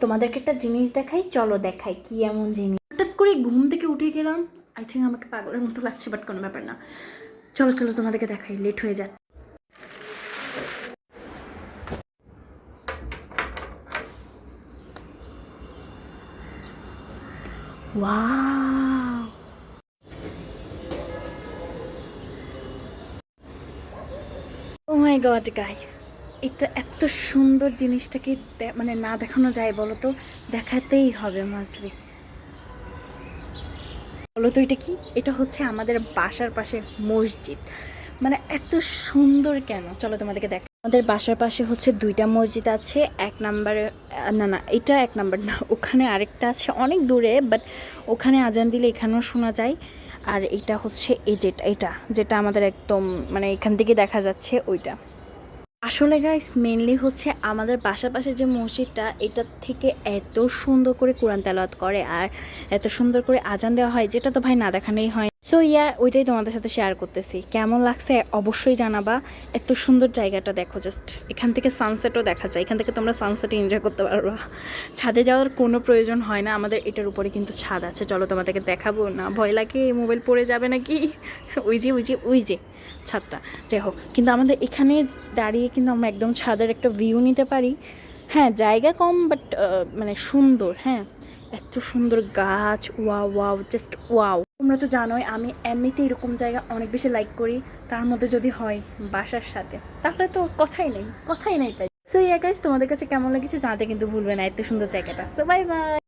তোমাদেরকে একটা জিনিস দেখাই, চলো দেখাই কি এমন জিনিস। হঠাৎ করে ঘুম থেকে উঠে গেলাম, আই থিঙ্ক আমাকে পাগলের মতো লাগছে, বাট কোনো ব্যাপার না। চলো চলো তোমাদেরকে দেখাই, লেট হয়ে যাচ্ছে। ওয়াও, ও মাই গড গাইস, এটা এত সুন্দর জিনিসটাকে মানে না দেখানো যায় বলো তো? দেখাতেই হবে, মাস্ট বি। বলো তো এটা কি? এটা হচ্ছে আমাদের বাসার পাশে মসজিদ। মানে এত সুন্দর কেন, চলো তোমাদেরকে দেখ। আমাদের বাসার পাশে হচ্ছে দুইটা মসজিদ আছে। এক নাম্বারে, না না এটা এক নাম্বার না, ওখানে আরেকটা আছে অনেক দূরে, বাট ওখানে আজান দিলে এখানেও শোনা যায়। আর এটা হচ্ছে এই যেটা, এটা যেটা আমাদের একদম মানে এখান থেকে দেখা যাচ্ছে ওইটা। আসলে গাইস মেনলি হচ্ছে আমাদের পাশাপাশি যে মসজিদটা, এটার থেকে এত সুন্দর করে কোরআন তেলাওয়াত করে আর এত সুন্দর করে আজান দেওয়া হয়, যেটা তো ভাই না দেখানেই হয়। সো ইয়া, ওইটাই তোমাদের সাথে শেয়ার করতেছি। কেমন লাগছে অবশ্যই জানাবা। এত সুন্দর জায়গাটা দেখো, জাস্ট এখান থেকে সানসেটও দেখা যায়। এখান থেকে তোমরা সানসেট এনজয় করতে পারবা। ছাদে যাওয়ার কোনো প্রয়োজন হয় না, আমাদের এটার উপরে কিন্তু ছাদ আছে। চলো তোমাদেরকে দেখাবো। না ভয় লাগে মোবাইল পড়ে যাবে নাকি? ওই যে ওই যে ওই যে ছাদটা, যাই হোক, কিন্তু আমাদের এখানে দাঁড়িয়ে কিন্তু আমরা একদম ছাদের একটা ভিউ নিতে পারি। হ্যাঁ জায়গা কম, বাট মানে সুন্দর। হ্যাঁ, এত সুন্দর গাছ, ওয়াও ওয়াও, জাস্ট ওয়াও। তোমরা তো জানোই আমি এমনিতে এরকম জায়গা অনেক বেশি লাইক করি, তার মধ্যে যদি হয় বাসার সাথে, তাহলে তো কথাই নেই, কথাই নেই। তাই সো ইয়া গাইস, তোমাদের কাছে কেমন লেগেছে জানাতে কিন্তু ভুলবে না, এত সুন্দর জায়গাটা। So bye bye.